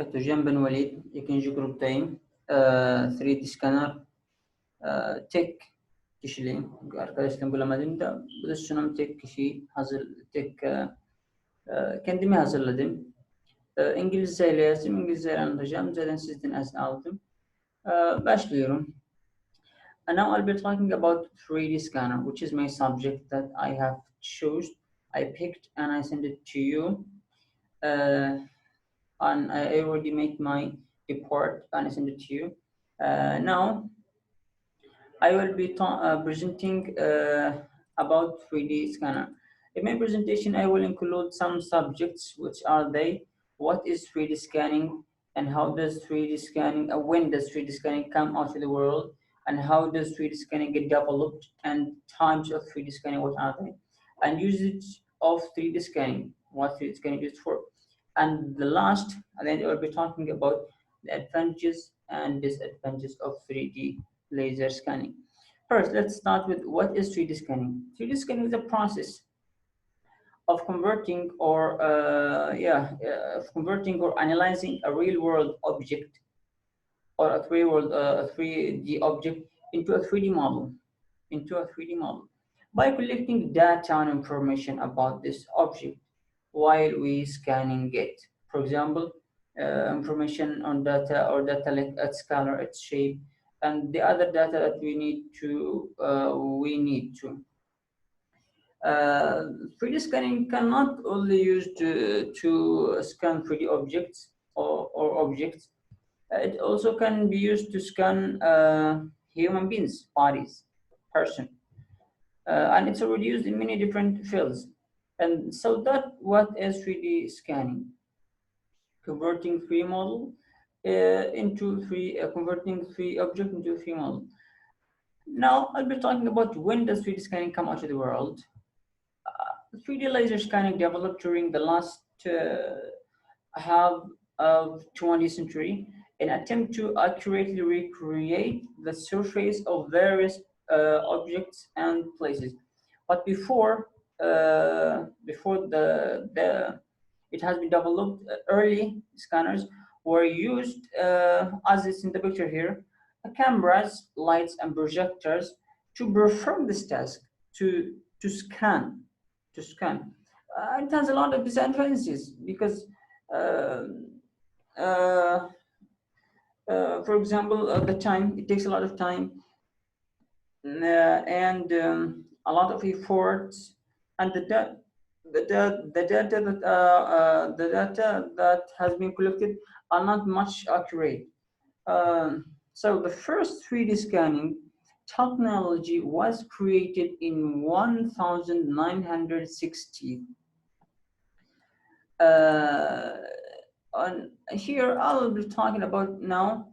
جنبا وليد يمكن يجي جروب تايم 3D scanner تك كشلين arkadaş bulamadım da bu da sunum tek kişi tek kendimi hazırladım. İngilizce ile yazdım, İngilizce anlatacağım. Zaten sizden aldım. Başlıyorum. And now I'll be talking about 3D scanner, which is my subject that I have chosen. I picked and I sent it to you. And I already made my report and I sent it to you. Now I will be presenting about 3D scanner. In my presentation, I will include some subjects, which are they, what is 3D scanning, and how does 3D scanning, when does 3D scanning come out to the world, and how does 3D scanning get developed, and types of 3D scanning, what are they, and usage of 3D scanning, what 3D scanning is used for. And the last, and then I will be talking about the advantages and disadvantages of 3D laser scanning. First, let's start with what is 3D scanning. 3D scanning is a process of converting or analyzing a real-world object or a 3D object into a 3D model, by collecting data and information about this object while we scanning it. For example, information on data or data like its color, its shape, and the other data that we need to 3D scanning cannot only used to scan 3D objects or objects. It also can be used to scan human beings, bodies, person, and it's already used in many different fields. And so that what is 3D scanning? Converting 3D model converting 3D object into 3D model. Now I'll be talking about when does 3D scanning come out to the world. 3D laser scanning developed during the last half of 20th century in an attempt to accurately recreate the surface of various objects and places. But before it has been developed, early scanners were used, as is in the picture here, cameras, lights, and projectors to perform this task, to scan. It has a lot of disadvantages because, for example, the time, it takes a lot of time and a lot of efforts, and the data that has been collected are not much accurate. So the first 3D scanning technology was created in 1960. And here I'll be talking about now,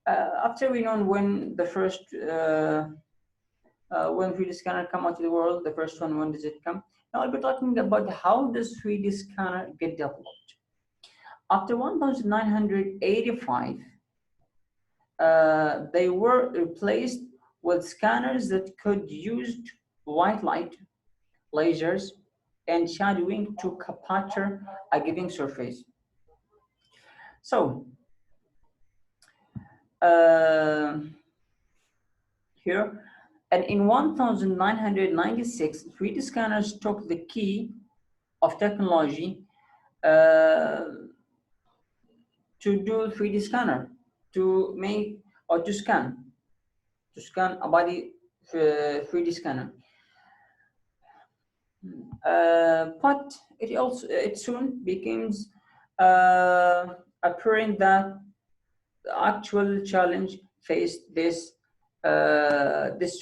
after we know when the first when 3D scanner come out to the world, the first one, when does it come? Now I'll be talking about how does 3D scanner get developed. After 1985, they were replaced with scanners that could use white light, lasers, and shadowing to capture a given surface. So here, and in 1996, 3D scanners took the key of technology to do 3D scanner, to make or to scan a body 3D scanner. But it soon becomes apparent that the actual challenge faced this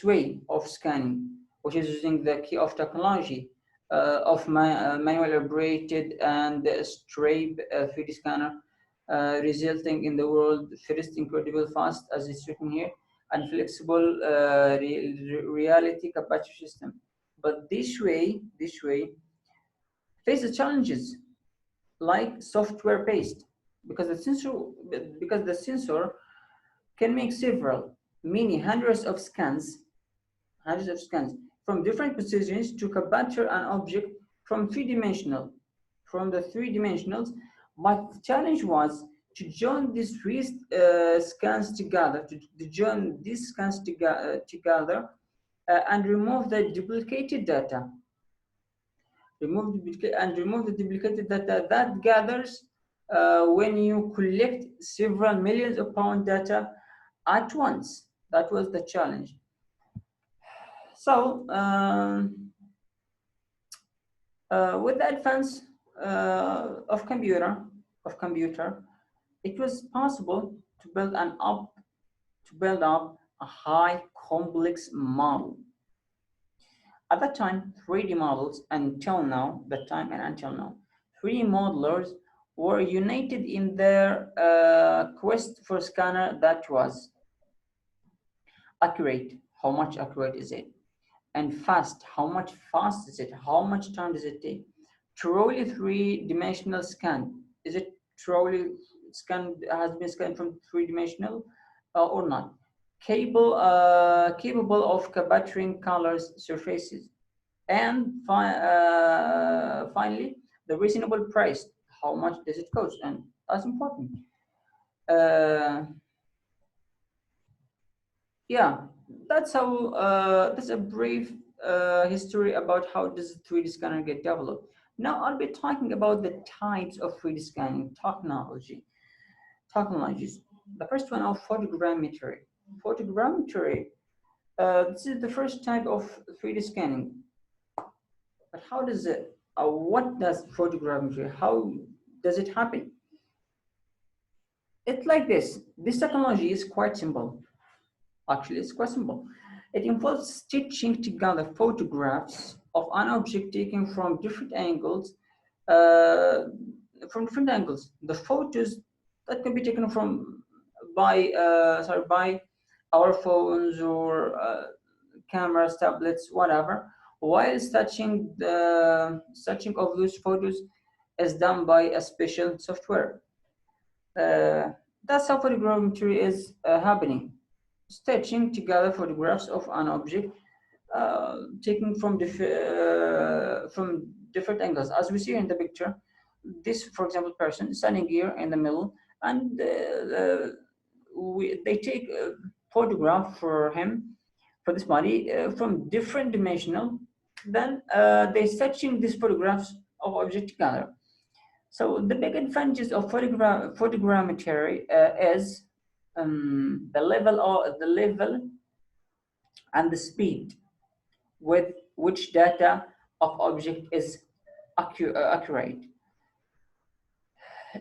way of scanning, which is using the key of technology of manual operated and straight 3D scanner, resulting in the world's first incredible fast, as it's written here, and flexible reality capture system. But this way faces challenges like software based, because the sensor can make hundreds of scans from different positions to capture an object from the three dimensionals. But the challenge was to join these three scans together, to join these scans together and remove the duplicated data. Remove the duplicated data that gathers when you collect several millions of pound data at once. That was the challenge. So with the advance of computer, it was possible to build up a high complex model. At that time, 3D models, until now, 3D modelers were united in their quest for a scanner that was accurate. How much accurate is it? And fast. How much fast is it? How much time does it take? Truly three-dimensional scan. Is it truly has been scanned from three-dimensional or not? Capable of capturing colors, surfaces, and finally, the reasonable price. How much does it cost? And that's important. Yeah, that's how. That's a brief history about how does 3D scanner get developed. Now I'll be talking about the types of 3D scanning technologies. The first one of photogrammetry. Photogrammetry. This is the first type of 3D scanning. But how does it? What does photogrammetry? How does it happen? It's like this. This technology is quite simple. Actually, it's quite simple. It involves stitching together photographs of an object taken from different angles. The photos that can be taken from by our phones or cameras, tablets, whatever. While stitching of those photos is done by a special software. That's how photogrammetry is happening. Stitching together photographs of an object taken from different angles. As we see in the picture, this, for example, person standing here in the middle, and they take a photograph for him, for this body, from different dimensional. Then they stitching these photographs of object together. So the big advantages of photogrammetry is the level and the speed with which data of object is accurate.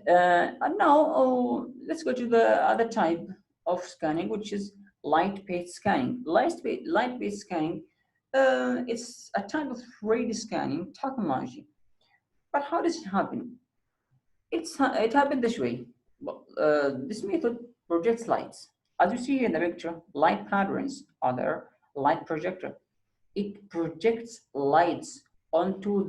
And now let's go to the other type of scanning, which is light-based scanning. Light-based scanning it's a type of 3D scanning technology. But how does it happen? It happened this way. This method projects lights. As you see in the picture, light patterns are there, light projector. It projects lights onto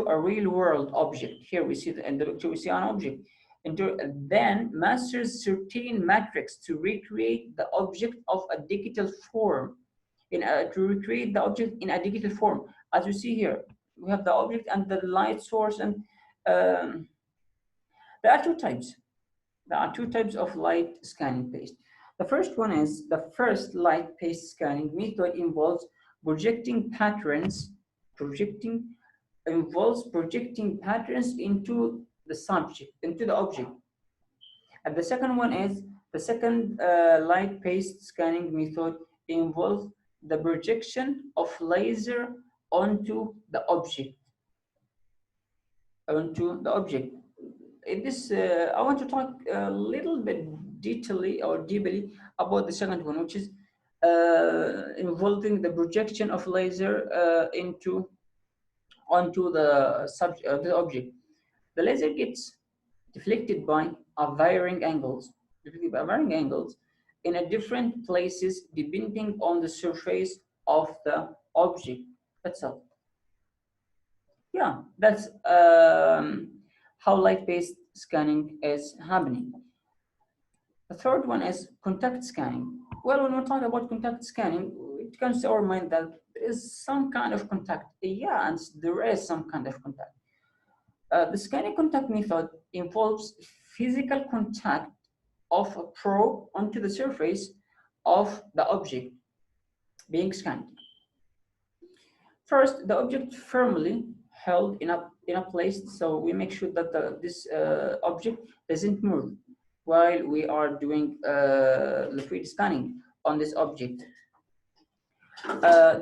a real world object. Here we see in the picture we see an object. Then masters certain metrics to recreate the object of a digital form. To recreate the object in a digital form. As you see here, we have the object and the light source, and there are two types. There are two types of light scanning paste. The first one is the first light paste scanning method involves projecting patterns into the subject, into the object. And the second one is the second light paste scanning method involves the projection of laser onto the object. In this, I want to talk a little bit deeply about the second one, which is involving the projection of laser onto the object. The laser gets deflected by varying angles in a different places depending on the surface of the object itself. Yeah, that's how light-based scanning is happening. The third one is contact scanning. Well, when we talk about contact scanning, it comes to our mind that there is some kind of contact. Yeah, and there is some kind of contact. The scanning contact method involves physical contact of a probe onto the surface of the object being scanned. First, the object firmly held in a place, so we make sure that this object doesn't move while we are doing the 3D scanning on this object.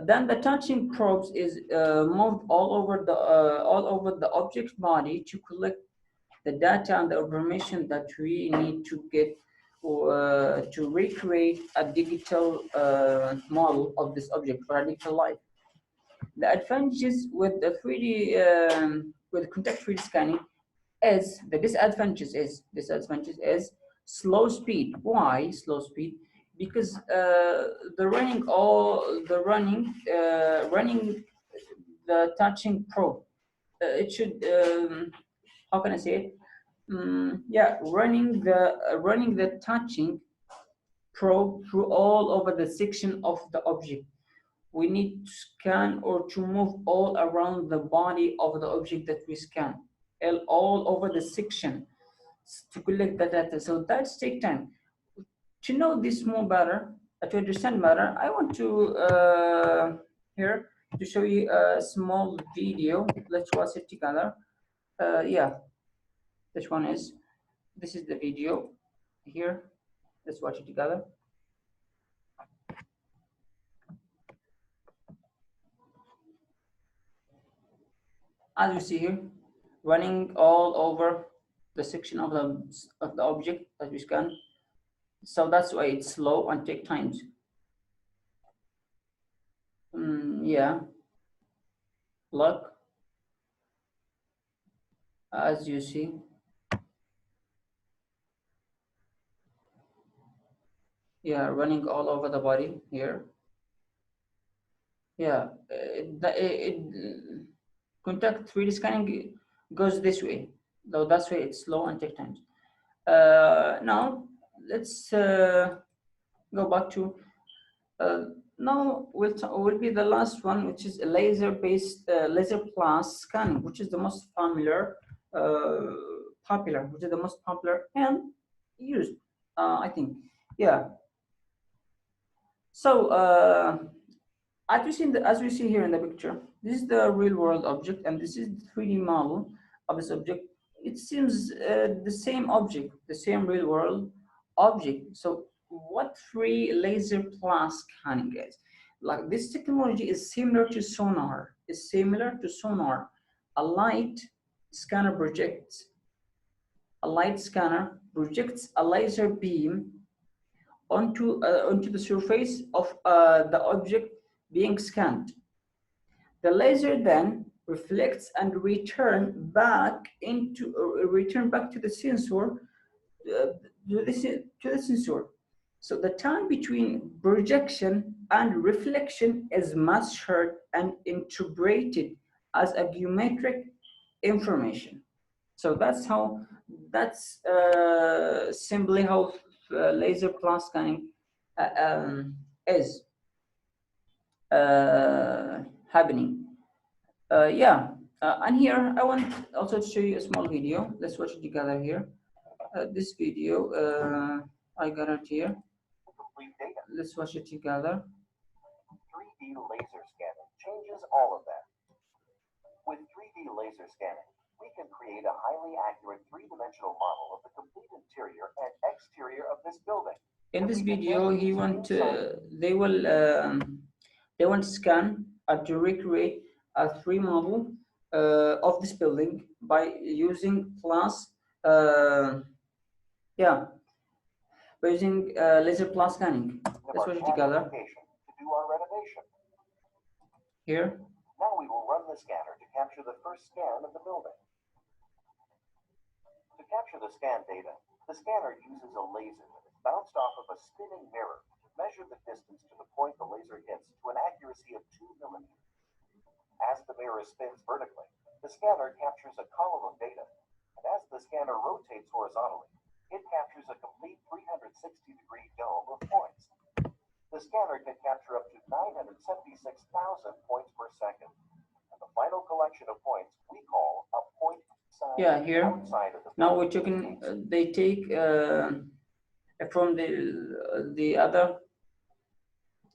Then the touching probes is moved all over the object's body to collect the data and the information that we need to get to recreate a digital model of this object for a digital life. The advantages with the 3D with contact 3D scanning is the disadvantage is slow speed. Why slow speed? Because running the touching probe, it should how can I say it? Yeah, running the touching probe through all over the section of the object. We need to scan or to move all around the body of the object that we scan, all over the section to collect the data. So that's take time. To know this more better, to understand better, I want to here to show you a small video. Let's watch it together. Yeah, this one is. This is the video here. Let's watch it together. As you see here, running all over the section of the object that we scan. So that's why it's slow and take times. Yeah, look, as you see. Yeah, running all over the body here. Yeah, contact 3D scanning goes this way, though that's why it's slow and take times. Now let's go back to now will be the last one, which is a laser-based laser plus scanning, which is the most popular and used, I think. Yeah. So as we see here in the picture, this is the real-world object, and this is the 3D model of this object. It seems the same object, the same real-world object. So what 3 laser plus scanning is? Like, this technology is similar to sonar. A light scanner projects a laser beam onto the surface of the object being scanned. The laser then reflects and return back to the sensor So the time between projection and reflection is measured and interpreted as a geometric information. So that's simply how laser plus scanning is happening. Yeah, and here I want also to show you a small video. Let's watch it together here. This video, I got it here. Let's watch it together. 3D laser scanning changes all of that. With 3D laser scanning, we can create a highly accurate three-dimensional model of the complete interior and exterior of this building. In this video, they want to scan to recreate a 3D model of this building by using laser plus scanning. Let's watch it together. To do our renovation. Here. Now we will run the scanner to capture the first scan of the building. To capture the scan data, the scanner uses a laser that is bounced off of a spinning mirror to measure the distance to the point the laser hits to an accuracy of 2 millimeters. As the mirror spins vertically, the scanner captures a column of data, and as the scanner rotates horizontally, it captures a complete 360-degree dome of points. The scanner can capture up to 976,000 points per second, and the final collection of points we call a point side, Yeah, here. outside of the Now building we're with the talking, gates. they take from the other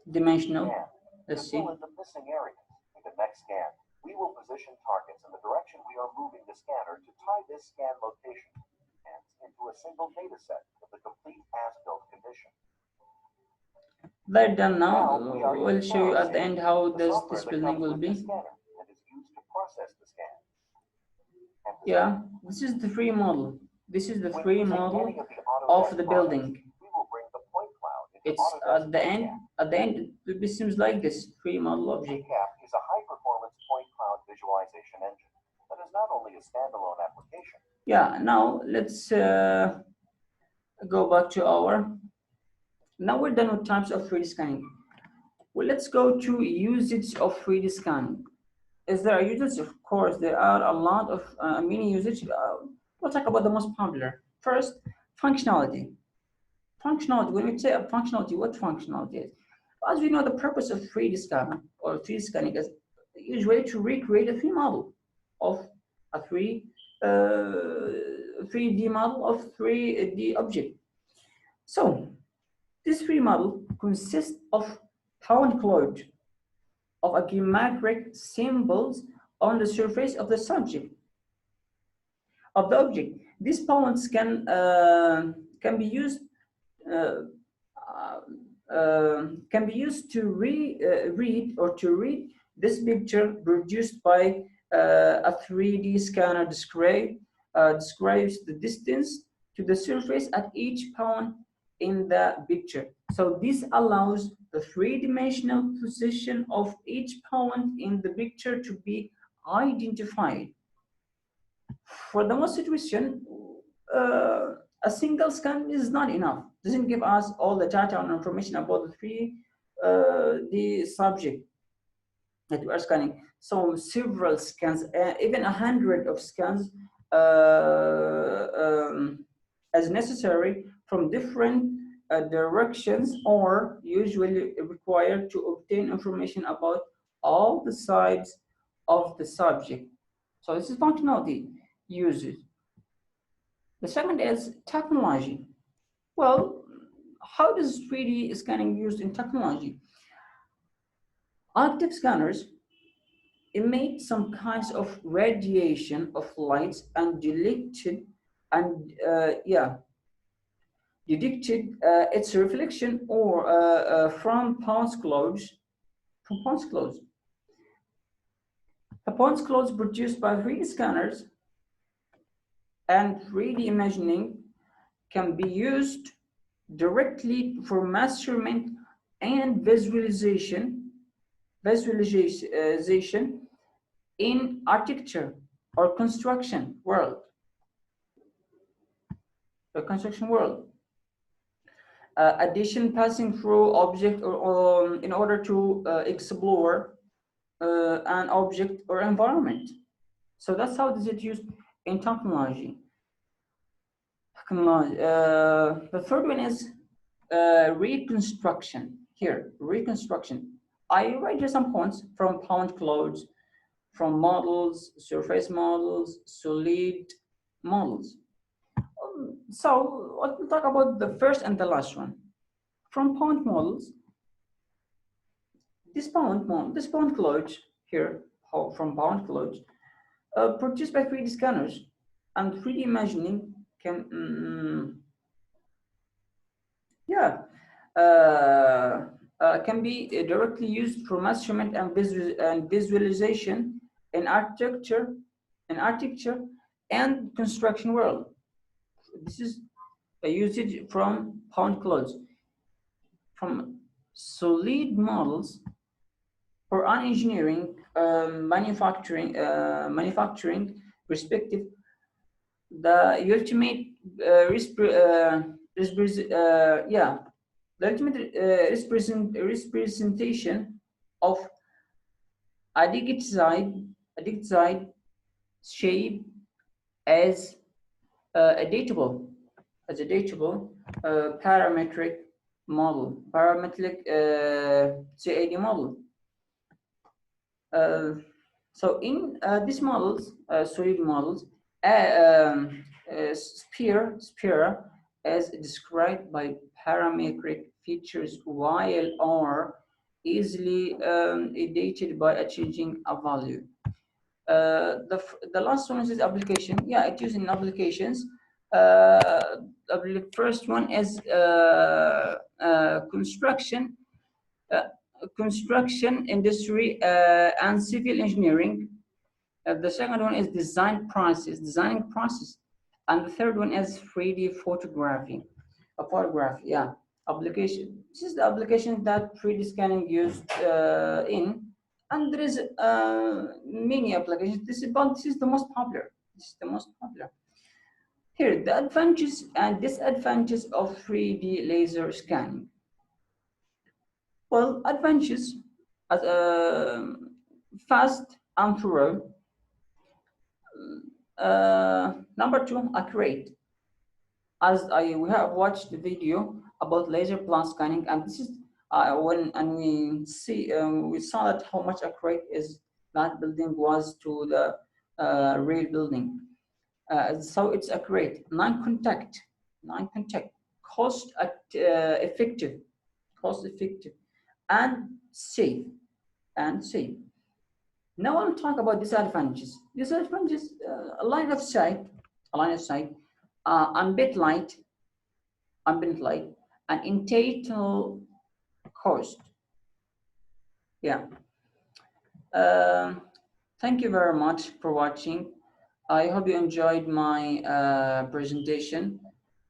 dimensional. Scan. To Let's see. fill in the missing areas in the next scan, we will position targets in the direction we are moving the scanner to tie this scan location and into a single data set of the complete as-built condition. They're done now. We are We'll show you at the end how the software this that building comes will with the be. scanner and is used to process the scan. Yeah, this is the free model. This is the When free using model any of the of Autodesk the products, building. we will bring the point cloud into It's Autodesk at the end. PointCap. At the end, it seems like this free model object. PointCap is a high-performance point cloud visualization engine that is not only a standalone application. Yeah. Now let's go back to our. Now we're done with types of 3D scanning. Well, let's go to usage of 3D scanning. Is there a usage? Of course, there are a lot of many usage. We'll talk about the most popular. First, functionality. Functionality. When we say functionality, what functionality is? As we know, the purpose of 3D scanning or 3D scanning is usually to recreate a 3D model of a 3D model of 3D object. So this 3D model consists of point cloud of a geometric symbols on the surface of the subject of the object. These points can be used uh, to read this picture produced by a 3D scanner describes the distance to the surface at each point in the picture. So this allows the three-dimensional position of each point in the picture to be identified. For the most situation, a single scan is not enough. Doesn't give us all the data and information about the subject that we are scanning. So several scans, even 100 of scans, as necessary from different directions, or usually required to obtain information about all the sides of the subject. So this is functionality uses. The second is technology. Well, how does 3D scanning used in technology? Active scanners emit some kinds of radiation of lights and detected its reflection or from point clouds. The point clouds produced by 3D scanners and 3D imagining can be used directly for measurement and visualization in architecture or construction world. Addition passing through object or in order to explore an object or environment. So that's how is it used in technology. The third one is reconstruction. Here, reconstruction. I write here some points from point clouds, from models, surface models, solid models. So we'll talk about the first and the last one. From point models, this point clouds here, from point clouds, produced by 3D scanners and 3D imagining can be directly used for measurement and visualization in architecture and construction world. This is a usage from point clouds, from solid models for an engineering, manufacturing perspective. The ultimate representation of a digitized shape as a datable parametric model, CAD model. So in these models, solid models, sphere as described by parametric features while are easily dated by changing a value. The last one is application. Yeah, it used in applications. The first one is uh, construction industry and civil engineering. The second one is designing process, and the third one is 3D photography. A photograph, yeah. Application. This is the application that 3D scanning used in, and there is many applications. This is the most popular. This is the most popular. Here, the advantages and disadvantages of 3D laser scanning. Well, advantages as fast and thorough. Number two, accurate. As we have watched the video about laser plant scanning, and this is we saw that how much accurate is that building was to the real building. So it's accurate. Non-contact, cost effective, and safe, Now I will talk about disadvantages. Disadvantages: a line of sight, ambient light, and internal cost. Yeah. Thank you very much for watching. I hope you enjoyed my presentation.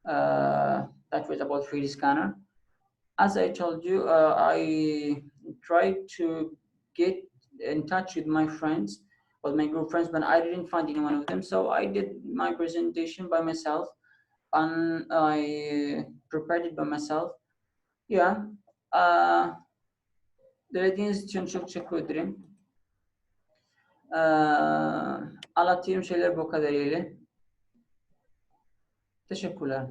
That was about 3D scanner. As I told you, I tried to get in touch with my friends, with my group friends, but I didn't find any one of them. So I did my presentation by myself, and I prepared it by myself. Yeah. Dilediğiniz için çok teşekkür ederim. Anlattığım şeyler bu kadarıyla. Teşekkürler.